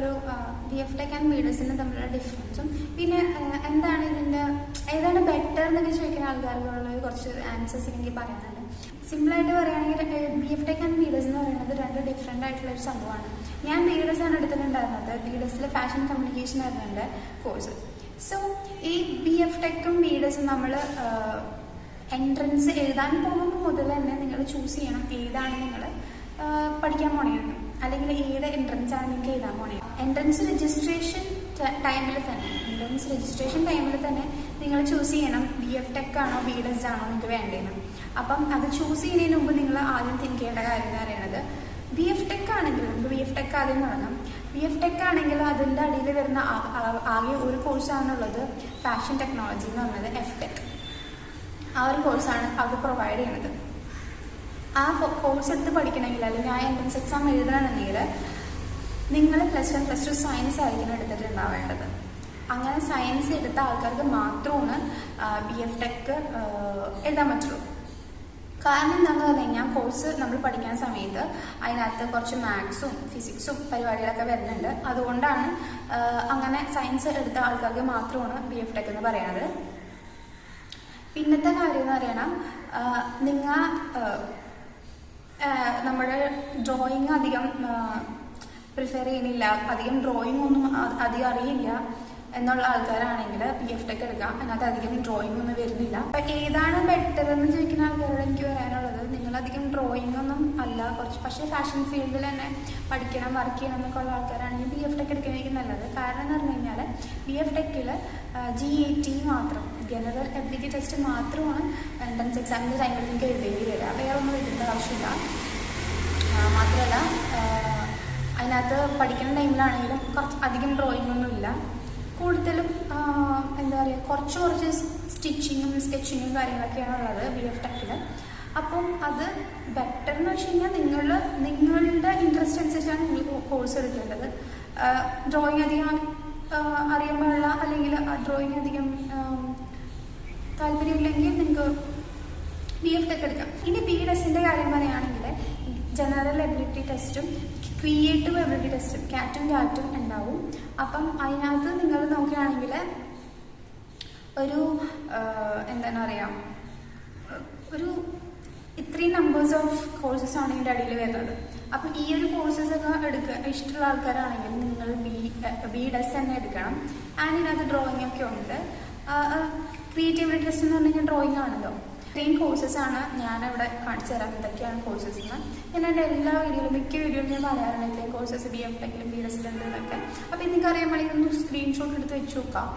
ഒരു BF.Tech and BDS തമ്മിലുള്ള ഡിഫറൻസും പിന്നെ എന്താണ് ഇതിൻ്റെ ഏതാണ് ബെറ്റർ എന്നൊക്കെ ചോദിക്കുന്ന ആൾക്കാർക്കുള്ള കുറച്ച് ആൻസേഴ്സ് എനിക്ക് പറയാനുണ്ട്. സിമ്പിളായിട്ട് പറയുകയാണെങ്കിൽ BF.Tech ആൻഡ് BDS എന്ന് പറയുന്നത് രണ്ട് ഡിഫറെൻ്റ് ആയിട്ടുള്ള ഒരു സംഭവമാണ്. ഞാൻ BDS ആണ് എടുത്തിട്ടുണ്ടായിരുന്നത്. BDSൽ ഫാഷൻ കമ്മ്യൂണിക്കേഷൻ ആയിരുന്നു എൻ്റെ കോഴ്സ്. സോ ഈ BF.Techും BDSും നമ്മൾ എൻട്രൻസ് എഴുതാൻ പോകുമ്പോൾ മുതൽ തന്നെ നിങ്ങൾ ചൂസ് ചെയ്യണം ഏതാണ് നിങ്ങൾ പഠിക്കാൻ പോണേന്ന്, അല്ലെങ്കിൽ ഏത് എൻട്രൻസ് ആണ് നിങ്ങൾക്ക് എഴുതാൻ പോണേന്ന്. എൻട്രൻസ് രജിസ്ട്രേഷൻ ടൈമിൽ തന്നെ നിങ്ങൾ ചൂസ് ചെയ്യണം BF.Tech ആണോ BDS ആണോ നിങ്ങൾക്ക് വേണ്ടതെന്ന്. അപ്പം അത് ചൂസ് ചെയ്യുന്നതിന് മുമ്പ് നിങ്ങൾ ആദ്യം തിങ്ക് ചെയ്യേണ്ട കാര്യം എന്ന് പറയുന്നത് BF.Tech ആണെങ്കിൽ നമുക്ക് BF.Tech ആദ്യം തുടങ്ങാം. BF.Tech ആണെങ്കിൽ അതിൻ്റെ അടിയിൽ വരുന്ന ആകെ ഒരു കോഴ്സാണുള്ളത്, ഫാഷൻ ടെക്നോളജി എന്ന് പറയുന്നത് F.Tech. ആ ഒരു കോഴ്സാണ് അത് പ്രൊവൈഡ് ചെയ്യണത്. ആ കോഴ്സ് എടുത്ത് പഠിക്കണമെങ്കിൽ അല്ലെങ്കിൽ ആ എൻട്രൻസ് എക്സാം എഴുതണമെന്നുണ്ടെങ്കിൽ നിങ്ങൾ +1 +2 സയൻസ് ആയിരിക്കണം എടുത്തിട്ടുണ്ടാവേണ്ടത്. അങ്ങനെ സയൻസ് എടുത്ത ആൾക്കാർക്ക് മാത്രമാണ് BF.Tech എഴുതാൻ പറ്റുള്ളൂ. കാരണം എന്താണെന്ന് പറഞ്ഞു കഴിഞ്ഞാൽ കോഴ്സ് നമ്മൾ പഠിക്കുന്ന സമയത്ത് അതിനകത്ത് കുറച്ച് മാത്സും ഫിസിക്സും പരിപാടികളൊക്കെ വരുന്നുണ്ട്. അതുകൊണ്ടാണ് അങ്ങനെ സയൻസ് എടുത്ത ആൾക്കാർക്ക് മാത്രമാണ് BF.Tech എന്ന് പറയുന്നത്. പിന്നത്തെ കാര്യം എന്ന് പറയണം, നിങ്ങൾ നമ്മുടെ ഡ്രോയിങ് അധികം പ്രിഫർ ചെയ്യുന്നില്ല, അധികം ഡ്രോയിങ് ഒന്നും അധികം അറിയില്ല എന്നുള്ള ആൾക്കാരാണെങ്കിൽ BF.Tech എടുക്കാം. അതിനകത്ത് അധികം ഡ്രോയിങ് ഒന്നും വരുന്നില്ല. അപ്പം ഏതാണ് ബെറ്റർ എന്ന് ചോദിക്കുന്ന ആൾക്കാരോട് എനിക്ക് പറയാനുള്ളത്, നിങ്ങളധികം ഡ്രോയിങ് ഒന്നും അല്ല കുറച്ച്, പക്ഷേ ഫാഷൻ ഫീൽഡിൽ തന്നെ പഠിക്കണം വർക്ക് ചെയ്യണം എന്നൊക്കെ ഉള്ള ആൾക്കാരാണെങ്കിൽ BF.Tech എടുക്കുന്നതായിരിക്കും നല്ലത്. കാരണം എന്ന് പറഞ്ഞു കഴിഞ്ഞാൽ BF.Techൽ GAT മാത്രം, ജനറൽ എബിലിറ്റി ടെസ്റ്റ് മാത്രമാണ് എൻട്രൻസ് എക്സാമിൻ്റെ ടൈമിൽ നിങ്ങൾക്ക് എഴുതേണ്ടി വരിക. വേറെ ഒന്നും എഴുതേണ്ട ആവശ്യമില്ല. മാത്രമല്ല അതിനകത്ത് പഠിക്കുന്ന ടൈമിലാണെങ്കിലും കുറച്ച് അധികം ഡ്രോയിങ് ഒന്നുമില്ല, കൂടുതലും എന്താ പറയുക കുറച്ച് സ്റ്റിച്ചിങ്ങും സ്കെച്ചിങ്ങും കാര്യങ്ങളൊക്കെയാണ് ഉള്ളത് BF.Techൽ. അപ്പം അത് ബെറ്റർ എന്ന് വെച്ച് കഴിഞ്ഞാൽ നിങ്ങളുടെ ഇൻട്രസ്റ്റ് അനുസരിച്ചാണ് നിങ്ങൾ കോഴ്സ് എടുക്കേണ്ടത്. ഡ്രോയിങ് അധികം അറിയാൻ പാടില്ല അല്ലെങ്കിൽ ഡ്രോയിങ് അധികം താല്പര്യമില്ലെങ്കിൽ നിങ്ങൾക്ക് BF.Tech എടുക്കാം. ഇനി BDSൻ്റെ കാര്യം പറയുകയാണെങ്കിൽ ജനറൽ എബിലിറ്റി ടെസ്റ്റും ക്രിയേറ്റീവ് എബിലിറ്റി ടെസ്റ്റും CAT-ഉം ഉണ്ടാവും. അപ്പം അതിനകത്ത് നിങ്ങൾ നോക്കുകയാണെങ്കിൽ ഒരു എന്താണ് പറയുക, ഒരു ഇത്രയും നമ്പേഴ്സ് ഓഫ് കോഴ്സസ് ആണ് ഇതിൻ്റെ അടിയിൽ വരുന്നത്. അപ്പം ഈ ഒരു കോഴ്സസ് ഒക്കെ എടുക്കുക ഇഷ്ടമുള്ള ആൾക്കാരാണെങ്കിൽ നിങ്ങൾ BDS തന്നെ എടുക്കണം. ആൻഡ് ഇതിനകത്ത് ഡ്രോയിങ് ഒക്കെ ഉണ്ട്. ക്രിയേറ്റീവ് ടെസ്റ്റ് എന്ന് പറഞ്ഞു കഴിഞ്ഞാൽ ഡ്രോയിങ് ആണല്ലോ. ഇത്രയും കോഴ്സസാണ് ഞാനിവിടെ കാണിച്ചു തരാം എന്തൊക്കെയാണ് കോഴ്സസ് എന്ന്. ഞാൻ എൻ്റെ എല്ലാ വീഡിയോയിലും മിക്ക വീഡിയോയിലും ഞാൻ പറയാറുണ്ട് ഇത്രയും കോഴ്സസ് BF.Techലും BDSലും ഉണ്ടെന്നൊക്കെ. അപ്പോൾ നിങ്ങൾക്ക് അറിയാൻ വേണമെങ്കിൽ ഒന്ന് സ്ക്രീൻഷോട്ട് എടുത്ത് വെച്ച് നോക്കാം.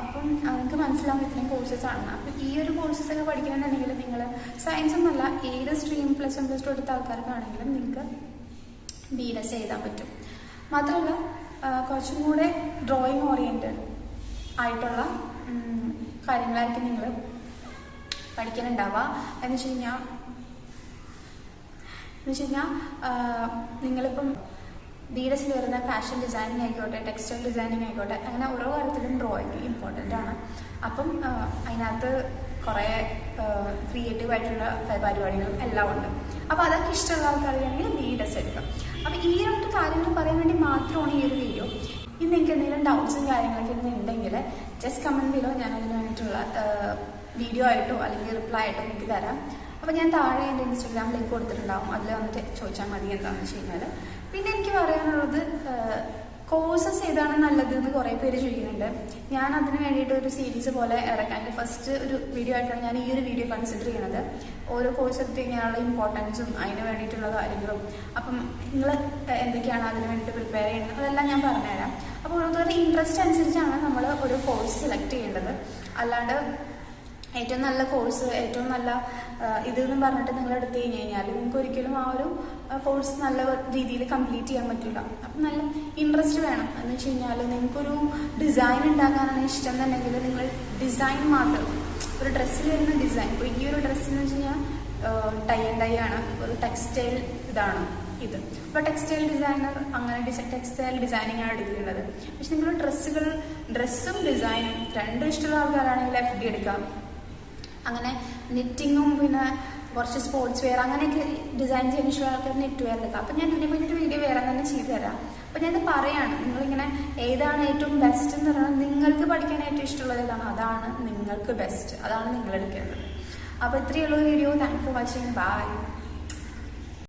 അപ്പം നിങ്ങൾക്ക് മനസ്സിലാവും ഇത്രയും കോഴ്സസ് ആണെന്ന്. അപ്പം ഈ ഒരു കോഴ്സസൊക്കെ പഠിക്കണമെന്നുണ്ടെങ്കിൽ നിങ്ങൾ സയൻസ് ഒന്നല്ല ഏത് സ്ട്രീം +1 +2 എടുത്ത ആൾക്കാർക്കാണെങ്കിലും നിങ്ങൾക്ക് BDS എഴുതാൻ പറ്റും. മാത്രമല്ല കുറച്ചും കൂടെ ഡ്രോയിങ് ഓറിയൻറ്റഡ് ആയിട്ടുള്ള കാര്യങ്ങളായിരിക്കും നിങ്ങൾ പഠിക്കാനുണ്ടാവുക. എന്ന് വെച്ച് കഴിഞ്ഞാൽ നിങ്ങളിപ്പം BDSൽ വരുന്ന ഫാഷൻ ഡിസൈനിങ് ആയിക്കോട്ടെ, ടെക്സ്റ്റൈൽ ഡിസൈനിങ് ആയിക്കോട്ടെ, അങ്ങനെ ഓരോ കാര്യത്തിലും ഡ്രോയിങ് ഇമ്പോർട്ടൻ്റ് ആണ്. അപ്പം അതിനകത്ത് കുറേ ക്രിയേറ്റീവ് ആയിട്ടുള്ള പരിപാടികളും എല്ലാം ഉണ്ട്. അപ്പോൾ അതൊക്കെ ഇഷ്ടമുള്ള ആൾക്കാരാണെങ്കിൽ BDS എടുക്കാം. അപ്പോൾ ഈ രണ്ട് കാര്യങ്ങൾ പറയാൻ വേണ്ടി മാത്രമാണ് ഈ ഒരു വീഡിയോ. ഇനി നിങ്ങൾക്ക് എന്തെങ്കിലും ഡൗട്ട്സും കാര്യങ്ങളൊക്കെ ഉണ്ടെങ്കിൽ ജസ്റ്റ് കമൻറ്റ് ബിലോ, ഞാൻ അതിന് വേണ്ടിയിട്ടുള്ള വീഡിയോ ആയിട്ടോ അല്ലെങ്കിൽ റിപ്ലൈ ആയിട്ടോ എനിക്ക് തരാം. അപ്പോൾ ഞാൻ താഴെ എൻ്റെ ഇൻസ്റ്റാഗ്രാം ലിങ്ക് കൊടുത്തിട്ടുണ്ടാവും, അതിൽ വന്നിട്ട് ചോദിച്ചാൽ മതി എന്താണെന്ന് വെച്ച് കഴിഞ്ഞാൽ. പിന്നെ എനിക്ക് പറയാനുള്ളത് കോഴ്സസ് ഏതാണ് നല്ലത് എന്ന് കുറേ പേര് ചോദിക്കുന്നുണ്ട്. ഞാൻ അതിന് വേണ്ടിയിട്ട് ഒരു സീരീസ് പോലെ ഇറക്കാൻ എൻ്റെ ഫസ്റ്റ് ഒരു വീഡിയോ ആയിട്ടാണ് ഞാൻ ഈ ഒരു വീഡിയോ കൺസിഡർ ചെയ്യുന്നത്. ഓരോ കോഴ്സ് എടുത്ത് കഴിഞ്ഞാലുള്ള ഇമ്പോർട്ടൻസും അതിന് വേണ്ടിയിട്ടുള്ള കാര്യങ്ങളും അപ്പം നിങ്ങൾ എന്തൊക്കെയാണ് അതിന് വേണ്ടിയിട്ട് പ്രിപ്പയർ ചെയ്യുന്നത് അതെല്ലാം ഞാൻ പറഞ്ഞുതരാം. അപ്പോൾ ഓരോരുത്തരുടെ ഇൻട്രസ്റ്റ് അനുസരിച്ചാണ് നമ്മൾ ഒരു കോഴ്സ് സെലക്ട് ചെയ്യേണ്ടത്. അല്ലാണ്ട് ഏറ്റവും നല്ല കോഴ്സ് ഏറ്റവും നല്ല ഇതെന്ന് പറഞ്ഞിട്ട് നിങ്ങൾ എടുത്തു കഴിഞ്ഞാൽ നിങ്ങൾക്ക് ഒരിക്കലും ആ ഒരു കോഴ്സ് നല്ല രീതിയിൽ കംപ്ലീറ്റ് ചെയ്യാൻ പറ്റില്ല. അപ്പം നല്ല ഇൻട്രസ്റ്റ് വേണം. എന്ന് വെച്ച് കഴിഞ്ഞാൽ നിങ്ങൾക്കൊരു ഡിസൈൻ ഉണ്ടാക്കാനാണ് ഇഷ്ടം എന്നുണ്ടെങ്കിൽ നിങ്ങൾ ഡിസൈൻ മാത്രം, ഒരു ഡ്രസ്സിൽ വരുന്ന ഡിസൈൻ, ഇപ്പോൾ ഈ ഒരു ഡ്രസ്സ് എന്ന് വെച്ച് കഴിഞ്ഞാൽ ടൈ ആണ്, ഒരു ടെക്സ്റ്റൈൽ ഇതാണ് ഇത്. അപ്പോൾ ടെക്സ്റ്റൈൽ ഡിസൈനർ അങ്ങനെ ടെക്സ്റ്റൈൽ ഡിസൈനിങ് ആണ് എടുക്കുന്നത്. പക്ഷെ നിങ്ങൾ ഡ്രസ്സും ഡിസൈനും രണ്ടും ഇഷ്ടമുള്ള ആൾക്കാരാണെങ്കിൽ FD എടുക്കാം. അങ്ങനെ നെറ്റിങ്ങും പിന്നെ കുറച്ച് സ്പോർട്സ് വെയർ അങ്ങനെയൊക്കെ ഡിസൈൻ ചെയ്യാൻ ഇഷ്ടമുള്ള ആൾക്കാർ നെറ്റ് വെയർ എടുക്കാം. അപ്പം ഞാൻ ഇതിനെ പറ്റിയിട്ട് വീഡിയോ വേറെ തന്നെ ചെയ്തു തരാം. അപ്പം ഞാനത് പറയാണ്, നിങ്ങളിങ്ങനെ ഏതാണ് ഏറ്റവും ബെസ്റ്റ് എന്ന് പറഞ്ഞാൽ നിങ്ങൾക്ക് പഠിക്കാൻ ഏറ്റവും ഇഷ്ടമുള്ളത് ഏതാണ്, അതാണ് നിങ്ങൾക്ക് ബെസ്റ്റ്, അതാണ് നിങ്ങൾ എടുക്കേണ്ടത്. അപ്പോൾ ഇത്രയുള്ള video. Thank for watching. By.